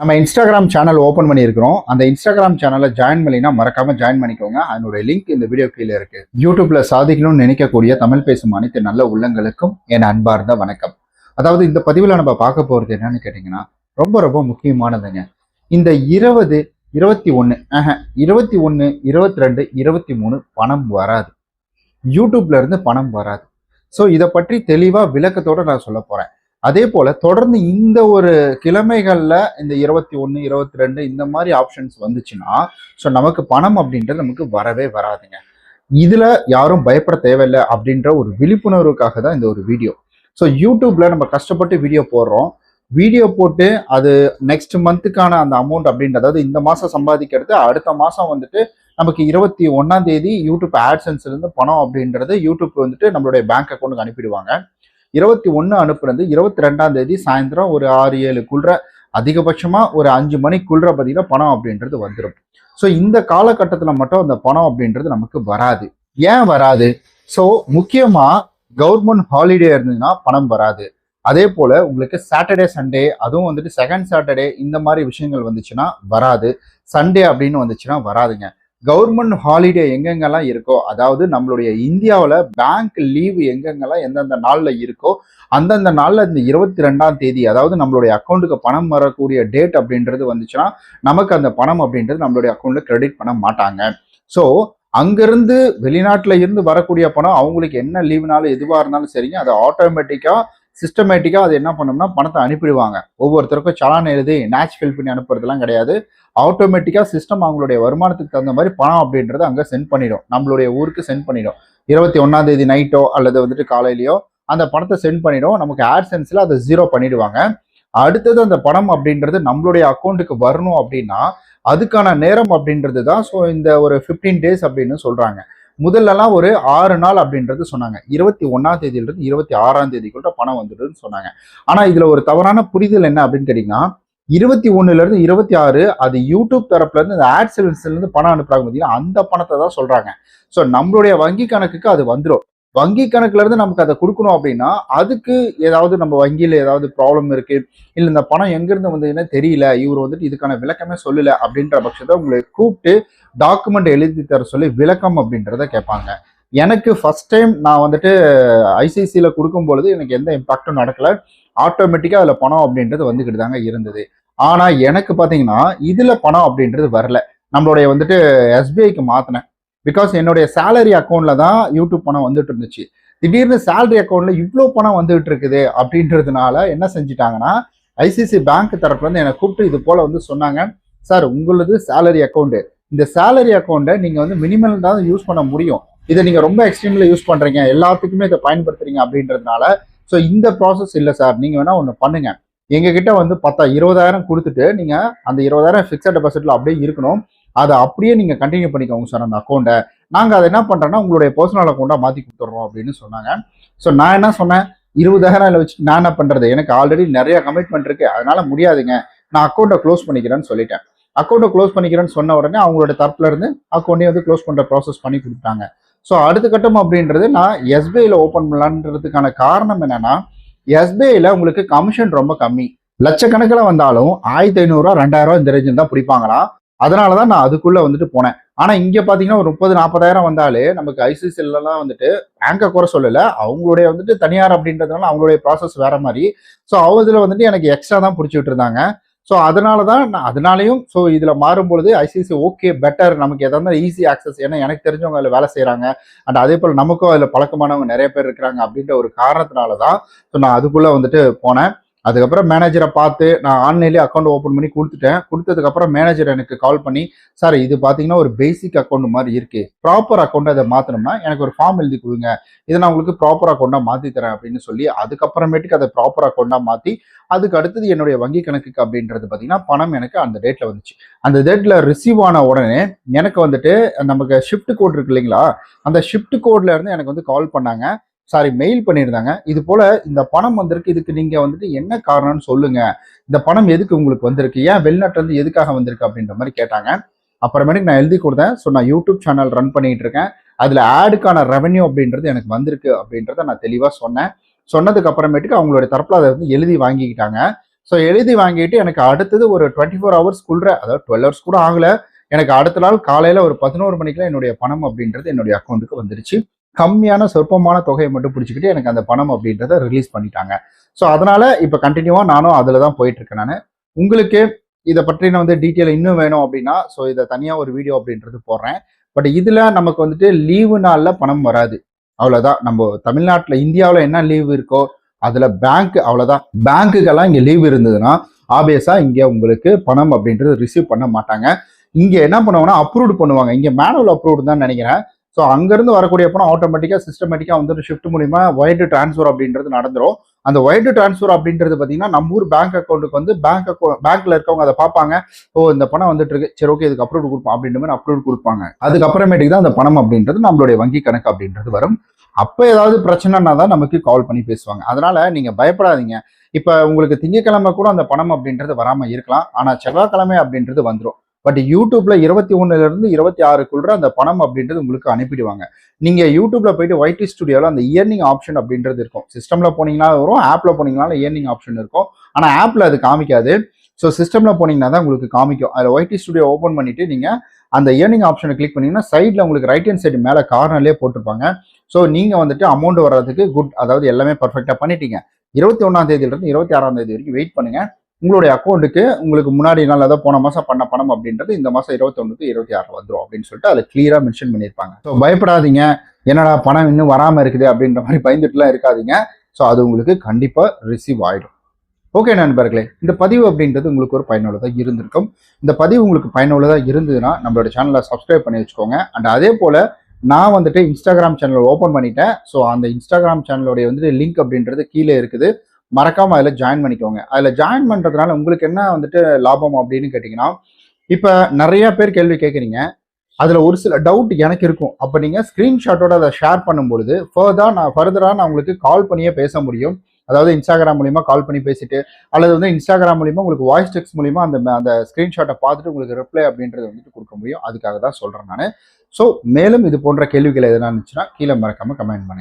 நம்ம Instagram channel open பண்ணியிருக்கிறோம். அந்த இன்ஸ்டாகிராம் சேனலை ஜாயின் பண்ணினா மறக்காம ஜாயின் பண்ணிக்கோங்க. அதனுடைய லிங்க் இந்த வீடியோ கீழே இருக்கு. யூடியூப்ல சாதிக்கணும்னு நினைக்கக்கூடிய தமிழ் பேசும் அனைத்து நல்ல உள்ளங்களுக்கும் என் அன்பார்ந்த வணக்கம். அதாவது இந்த பதிவில் நம்ம பார்க்க போறது என்னன்னு கேட்டீங்கன்னா, ரொம்ப ரொம்ப முக்கியமானதுங்க. இந்த 20, 21 21, 22, 23 பணம் வராது. யூடியூப்ல இருந்து பணம் வராது. ஸோ இதை பற்றி தெளிவா விளக்கத்தோட நான் சொல்ல போறேன். அதே போல தொடர்ந்து இந்த ஒரு கிழமைகள்ல இந்த 21, 22 இந்த மாதிரி ஆப்ஷன்ஸ் வந்துச்சுன்னா, ஸோ நமக்கு பணம் அப்படின்றது நமக்கு வரவே வராதுங்க. இதுல யாரும் பயப்பட தேவையில்லை அப்படின்ற ஒரு விழிப்புணர்வுக்காக தான் இந்த ஒரு வீடியோ. ஸோ யூடியூப்ல நம்ம கஷ்டப்பட்டு வீடியோ போடுறோம். வீடியோ போட்டு அது நெக்ஸ்ட் மந்த்துக்கான அந்த அமௌண்ட் அப்படின்றது, அதாவது இந்த மாசம் சம்பாதிக்கிறது அடுத்த மாசம் வந்துட்டு நமக்கு 21ஆம் தேதி யூடியூப் ஆட்சன்ஸ்ல இருந்து பணம் அப்படின்றது யூடியூப் வந்துட்டு நம்மளுடைய பேங்க் அக்கௌண்ட்டுக்கு அனுப்பிடுவாங்க. 21 அனுப்புறது 22ஆம் தேதி சாயந்தரம் ஒரு 6-7க்குள்ள, அதிகபட்சமா ஒரு 5 மணிக்குள்ள பார்த்தீங்கன்னா பணம் அப்படின்றது வந்துடும். ஸோ இந்த காலகட்டத்தில் மட்டும் அந்த பணம் அப்படின்றது நமக்கு வராது. ஏன் வராது? ஸோ முக்கியமா கவர்மெண்ட் ஹாலிடே இருந்ததுன்னா பணம் வராது. அதே போல உங்களுக்கு சாட்டர்டே சண்டே, அதுவும் வந்துட்டு செகண்ட் சாட்டர்டே இந்த மாதிரி விஷயங்கள் வந்துச்சுன்னா வராது. சண்டே அப்படின்னு வந்துச்சுன்னா வராதுங்க. கவர்மெண்ட் ஹாலிடே எங்கெங்கெல்லாம் இருக்கோ, அதாவது நம்மளுடைய இந்தியாவில் பேங்க் லீவு எங்கெங்கெல்லாம் எந்தெந்த நாளில் இருக்கோ அந்தந்த நாளில் இந்த 22ஆம் தேதி, அதாவது நம்மளுடைய அக்கௌண்ட்டுக்கு பணம் வரக்கூடிய டேட் அப்படின்றது வந்துச்சுன்னா நமக்கு அந்த பணம் அப்படின்றது நம்மளுடைய அக்கௌண்ட்ல கிரெடிட் பண்ண மாட்டாங்க. ஸோ அங்கிருந்து வெளிநாட்டில் இருந்து வரக்கூடிய பணம் அவங்களுக்கு என்ன லீவுனாலும் எதுவாக இருந்தாலும் சரிங்க, அதை ஆட்டோமேட்டிக்காக சிஸ்டமேட்டிக்காக அது என்ன பண்ணோம்னா பணத்தை அனுப்பிடுவாங்க. ஒவ்வொருத்தருக்கும் சலான் எழுதி நேச் ஃபில் பண்ணி அனுப்புறதுலாம் கிடையாது. ஆட்டோமேட்டிக்காக சிஸ்டம் அவங்களுடைய வருமானத்துக்கு தகுந்த மாதிரி பணம் அப்படின்றத அங்கே சென்ட் பண்ணிடும், நம்மளுடைய ஊருக்கு சென்ட் பண்ணிடும். 21ஆம் தேதி நைட்டோ அல்லது வந்துட்டு காலையிலையோ அந்த பணத்தை சென்ட் பண்ணிடும். நமக்கு ஆட்சென்ஸில் அதை 0 பண்ணிடுவாங்க. அடுத்தது அந்த பணம் அப்படின்றது நம்மளுடைய அக்கௌண்ட்டுக்கு வரணும் அப்படின்னா அதுக்கான நேரம் அப்படின்றது தான் ஸோ இந்த ஒரு 15 டேஸ் அப்படின்னு சொல்றாங்க. முதல்லலாம் ஒரு 6 நாள் அப்படின்றது சொன்னாங்க. 21ஆம் தேதியிலிருந்து 26ஆம் தேதிக்குள்ள பணம் வந்துடுன்னு சொன்னாங்க. ஆனா இதுல ஒரு தவறான புரிதல் என்ன அப்படின்னு கேட்டீங்கன்னா, 21ல இருந்து 26 அது யூடியூப் தரப்புல இருந்து இந்த ஆட்சென்ஸ்ல இருந்து பணம் அனுப்புறாங்க பார்த்தீங்கன்னா, அந்த பணத்தை தான் சொல்றாங்க. ஸோ நம்மளுடைய வங்கி கணக்குக்கு அது வந்துடும். வங்கி கணக்குல இருந்து நமக்கு அதை கொடுக்கணும் அப்படின்னா அதுக்கு ஏதாவது நம்ம வங்கியில ஏதாவது ப்ராப்ளம் இருக்கு, இல்ல இந்த பணம் எங்கிருந்து வந்ததுன்னு தெரியல, இவர் வந்துட்டு இதுக்கான விளக்கமே சொல்லல அப்படின்ற பட்சத்தை உங்களை கூப்பிட்டு டாக்குமெண்ட் எழுதி தர சொல்லி விளக்கம் அப்படின்றத கேட்பாங்க. எனக்கு ஃபர்ஸ்ட் டைம் நான் வந்துட்டு ஐசிஐசியில கொடுக்கும் பொழுது எனக்கு எந்த இம்பாக்டும் நடக்கல. ஆட்டோமேட்டிக்கா அதுல பணம் அப்படின்றது வந்துகிட்டு தாங்க இருந்தது. ஆனா எனக்கு பாத்தீங்கன்னா இதுல பணம் அப்படின்றது வரல. நம்மளுடைய வந்துட்டு எஸ்பிஐக்கு மாத்தினேன். பிகாஸ் என்னுடைய சேலரி அக்கௌண்ட்ல தான் யூடியூப் பணம் வந்துட்டு இருந்துச்சு. திடீர்னு சேலரி அக்கௌண்ட்ல இவ்வளோ பணம் வந்துகிட்டு இருக்குது அப்படின்றதுனால என்ன செஞ்சுட்டாங்கன்னா, ஐசிஐசி பேங்க் தரப்புல இருந்து என்னை கூப்பிட்டு இது போல வந்து சொன்னாங்க, சார் உங்களது சேலரி அக்கௌண்ட், இந்த சேலரி அக்கௌண்ட்டை நீங்க வந்து மினிமல் தான் யூஸ் பண்ண முடியும். இதை நீங்க ரொம்ப எக்ஸ்ட்ரீம்ல யூஸ் பண்றீங்க, எல்லாத்துக்குமே இதை பயன்படுத்துறீங்க அப்படின்றதுனால ஸோ இந்த ப்ராசஸ் இல்லை சார், நீங்க வேணா ஒன்று பண்ணுங்க, எங்க கிட்ட வந்து 20,000 கொடுத்துட்டு நீங்க அந்த 20,000 ஃபிக்ஸட் டெபாசிட்ல அப்படியே இருக்கணும், அதை அப்படியே நீங்க கண்டினியூ பண்ணிக்கோங்க சார் அந்த அக்கௌண்ட்டை, நாங்க அதை என்ன பண்றோம்னா உங்களுடைய பர்சனல் அக்கௌண்ட்டா மாத்தி கொடுத்துட்றோம் அப்படின்னு சொன்னாங்க. ஸோ நான் என்ன சொன்னேன், 20,000 வச்சு நான் என்ன பண்றது, எனக்கு ஆல்ரெடி நிறைய கமிட்மெண்ட் இருக்கு, அதனால முடியாதுங்க, நான் அக்கௌண்ட்டை க்ளோஸ் பண்ணிக்கிறேன்னு சொல்லிட்டேன். அக்கௌண்ட்டை க்ளோஸ் பண்ணிக்கிறேன்னு சொன்ன உடனே அவங்களோட தரப்புல இருந்து அக்கௌண்ட்டே வந்து க்ளோஸ் பண்ற ப்ராசஸ் பண்ணி கொடுத்தாங்க. ஸோ அடுத்த கட்டம் அப்படின்றது நான் எஸ்பிஐல ஓப்பன் பண்ணலான்றதுக்கான காரணம் என்னன்னா, எஸ்பிஐல உங்களுக்கு கமிஷன் ரொம்ப கம்மி. லட்சக்கணக்கில் வந்தாலும் 1,500 2,000 இந்த ரேஞ்சில் தான் பிடிப்பாங்களாம். அதனாலதான் நான் அதுக்குள்ள வந்துட்டு போனேன். ஆனா இங்க பாத்தீங்கன்னா ஒரு 30-40,000 வந்தாலே நமக்கு ஐசிஐசிஎல்லாம் வந்துட்டு பேங்கை குறை சொல்லல, அவங்களுடைய வந்துட்டு தனியார் அப்படின்றதுனால அவங்களுடைய ப்ராசஸ் வேற மாதிரி. ஸோ அவதுல வந்துட்டு எனக்கு எக்ஸ்ட்ரா தான் பிடிச்சிட்டு இருந்தாங்க. ஸோ அதனாலதான் நான் அதனாலையும் ஸோ இதுல மாறும்பொழுது ஐசிஐசி ஓகே பெட்டர், நமக்கு எதாவது ஈஸி ஆக்சஸ், ஏன்னா எனக்கு தெரிஞ்சவங்க அதில் வேலை செய்யறாங்க அண்ட் அதே போல் நமக்கும் அதில் பழக்கமானவங்க நிறைய பேர் இருக்கிறாங்க அப்படின்ற ஒரு காரணத்தினாலதான் ஸோ நான் அதுக்குள்ள வந்துட்டு போனேன். அதுக்கப்புறம் மேனேஜரை பார்த்து நான் ஆன்லைன்லேயே அக்கௌண்ட் ஓப்பன் பண்ணி கொடுத்துட்டேன். கொடுத்ததுக்கப்புறம் மேனேஜர் எனக்கு கால் பண்ணி, சார் இது பார்த்தீங்கன்னா ஒரு பேசிக் அக்கௌண்ட் மாதிரி இருக்கு, ப்ராப்பர் அக்கௌண்ட்டை அதை மாற்றணும்னா எனக்கு ஒரு ஃபார்ம் எழுதி கொடுங்க, இதை நான் உங்களுக்கு ப்ராப்பர் அக்கௌண்ட்டாக மாற்றி தரேன் அப்படின்னு சொல்லி அதுக்கப்புறமேட்டுக்கு அதை ப்ராப்பர் அக்கௌண்ட்டாக மாற்றி அதுக்கு அடுத்தது என்னுடைய வங்கி கணக்குக்கு அப்படின்றது பார்த்தீங்கன்னா பணம் எனக்கு அந்த டேட்டில் வந்துச்சு. அந்த டேட்டில் ரிசீவ் ஆன உடனே எனக்கு வந்துட்டு நமக்கு ஷிஃப்ட் கோட் இருக்கு இல்லைங்களா, அந்த ஷிஃப்ட் கோட்ல இருந்து எனக்கு வந்து கால் பண்ணாங்க, சாரி மெயில் பண்ணியிருந்தாங்க, இது போல இந்த பணம் வந்திருக்கு, இதுக்கு நீங்க வந்துட்டு என்ன காரணம்னு சொல்லுங்க, இந்த பணம் எதுக்கு உங்களுக்கு வந்திருக்கு, ஏன் வெளிநாட்டுல இருந்து எதுக்காக வந்திருக்கு அப்படின்ற மாதிரி கேட்டாங்க. அப்புறமேட்டுக்கு நான் எழுதி கொடுத்தேன். ஸோ நான் யூடியூப் சேனல் ரன் பண்ணிட்டு இருக்கேன், அதுல ஆடுக்கான ரெவன்யூ அப்படின்றது எனக்கு வந்திருக்கு அப்படின்றத நான் தெளிவா சொன்னேன். சொன்னதுக்கு அப்புறமேட்டுக்கு அவங்களுடைய தரப்புல அதை வந்து எழுதி வாங்கிக்கிட்டாங்க. ஸோ ஸோ எழுதி வாங்கிட்டு எனக்கு அடுத்தது ஒரு 24 ஹவர்ஸ்க்குள்ள, அதாவது 12 ஹவர்ஸ் கூட ஆகல, எனக்கு அடுத்த நாள் காலையில ஒரு 11 மணிக்கெல்லாம் என்னுடைய பணம் அப்படின்றது என்னுடைய அக்கௌண்ட்டுக்கு வந்துருச்சு. கம்மியான சொற்பமான தொகையை மட்டும் பிடிச்சிக்கிட்டு எனக்கு அந்த பணம் அப்படின்றத ரிலீஸ் பண்ணிட்டாங்க. ஸோ அதனால இப்போ கண்டினியூவா நானும் அதில் தான் போயிட்டு இருக்கேன். நான் உங்களுக்கு இதை பற்றின டீட்டெயில் இன்னும் வேணும் அப்படின்னா ஸோ இதை தனியாக ஒரு வீடியோ அப்படின்றது போடுறேன். பட் இதுல நமக்கு லீவு நாள்ல பணம் வராது, அவ்வளவுதான். நம்ம தமிழ்நாட்டில் இந்தியாவில் என்ன லீவ் இருக்கோ அதுல பேங்க், அவ்வளவுதான். பேங்க்குக்கெல்லாம் இங்க லீவ் இருந்ததுன்னா ஆபியஸா இங்க உங்களுக்கு பணம் அப்படின்றது ரிசீவ் பண்ண மாட்டாங்க. இங்க என்ன பண்ணுவாங்கன்னா அப்ரூவ்டு பண்ணுவாங்க. இங்க மேனுவல் அப்ரூவ்டு தான் நினைக்கிறேன். ஸோ அங்கிருந்து வரக்கூடிய பணம் ஆட்டோமேட்டிக்கா சிஸ்டமேட்டிக்கா ஷிஃப்ட் மூலியமா ஒயர்டு டிரான்ஸ்ஃபர் அப்படின்றது நடந்துரும். அந்த ஒயர்டு டிரான்ஸ்ஃபர் அப்படின்றது பார்த்தீங்கன்னா நம்ம ஊர் பேங்க் அக்கௌண்ட்டுக்கு பேங்க்ல இருக்கவங்க அதை பார்ப்பாங்க. ஓ, இந்த பணம் வந்துட்டு இருக்கு, சரி ஓகே இதுக்கு அப்ரூவ் கொடுப்போம் அப்படின்ற மாதிரி அப்ரூவ் கொடுப்பாங்க. அதுக்கப்புறமேட்டுக்கு தான் அந்த பணம் அப்படின்றது நம்மளுடைய வங்கி கணக்கு அப்படின்றது வரும். அப்ப ஏதாவது பிரச்சனைனா தான் நமக்கு கால் பண்ணி பேசுவாங்க. அதனால நீங்க பயப்படாதீங்க. இப்ப உங்களுக்கு திங்கக்கிழமை கூட அந்த பணம் அப்படின்றது வராம இருக்கலாம், ஆனா செவ்வாய்க்கிழமை அப்படின்றது வந்துடும். பட் யூடியூப்ல 21 இருந்து 26க்குள்ள அந்த பணம் அப்படின்றது உங்களுக்கு அனுப்பிடுவாங்க. நீங்க யூடியூப்ல போயிட்டு ஒய்டி ஸ்டுடியோல அந்த இயர்னிங் ஆப்ஷன் அப்படின்றது இருக்கும். சிஸ்டம்ல போனீங்கன்னா வரும், ஆப்ல போனீங்கன்னா இயர்னிங் ஆப்ஷன் இருக்கும். ஆனா ஆப்ல அது காமிக்காது. ஸோ சிஸ்டம்ல போனீங்கன்னா தான் உங்களுக்கு காமிக்கும். அதில் ஒய்டி ஸ்டுடியோ ஓப்பன் பண்ணிட்டு நீங்க அந்த இயர்னிங் ஆப்ஷனை கிளிக் பண்ணீங்கன்னா சைட்ல உங்களுக்கு ரைட் ஹேண்ட் சைடு மேல கார்னர்லேயே போட்டிருப்பாங்க. ஸோ நீங்க அமௌண்ட் வர்றதுக்கு குட், அதாவது எல்லாமே பர்ஃபெக்டா பண்ணிட்டீங்க. 21ஆம் தேதியிலிருந்து 26ஆம் தேதி வரைக்கும் வெயிட் பண்ணுங்க. உங்களுடைய அக்கௌண்ட்டுக்கு உங்களுக்கு முன்னாடி நாள் அதாவது போன மாசம் பண்ண பணம் அப்படின்றது இந்த மாசம் 21க்கு 26 வந்துடும் அப்படின்னு சொல்லிட்டு அதில் கிளியரா மென்ஷன் பண்ணியிருப்பாங்க. ஸோ பயப்படாதீங்க, என்னடா பணம் இன்னும் வராம இருக்குது அப்படின்ற மாதிரி பயந்துட்டுலாம் இருக்காதீங்க. ஸோ அது உங்களுக்கு கண்டிப்பா ரிசீவ் ஆயிடும். ஓகே நண்பர்களே, இந்த பதிவு அப்படின்றது உங்களுக்கு ஒரு பயனுள்ளதாக இருந்திருக்கும். இந்த பதிவு உங்களுக்கு பயனுள்ளதாக இருந்ததுன்னா நம்மளோட சேனலை சப்ஸ்கிரைப் பண்ணி வச்சுக்கோங்க. அண்ட் அதே போல நான் இன்ஸ்டாகிராம் சேனல் ஓப்பன் பண்ணிட்டேன். ஸோ அந்த இன்ஸ்டாகிராம் சேனலுடைய லிங்க் அப்படின்றது கீழே இருக்குது. மறக்காம அதில் ஜாயின் பண்ணிக்கோங்க. அதில் ஜாயின் பண்றதுனால உங்களுக்கு என்ன லாபம் அப்படின்னு கேட்டிங்கன்னா, இப்போ நிறைய பேர் கேள்வி கேட்குறீங்க. அதுல ஒரு சில டவுட் எனக்கு இருக்கும். அப்போ நீங்க ஸ்கிரீன்ஷாட்டோட அதை ஷேர் பண்ணும்பொழுது ஃபர்தரா நான் உங்களுக்கு கால் பண்ணியே பேச முடியும். அதாவது இன்ஸ்டாகிராம் மூலியமா கால் பண்ணி பேசிட்டு, அல்லது இன்ஸ்டாகிராம் மூலியமா உங்களுக்கு வாய்ஸ் டெக்ஸ்ட் மூலியமா அந்த ஸ்கிரீன்ஷாட்டை பார்த்துட்டு உங்களுக்கு ரிப்ளை அப்படின்றது கொடுக்க முடியும். அதுக்காக தான் சொல்றேன் நான். ஸோ மேலும் இது போன்ற கேள்விகள் எதனா இருந்துச்சுன்னா கீழே மறக்காம கமெண்ட் பண்ணுங்க.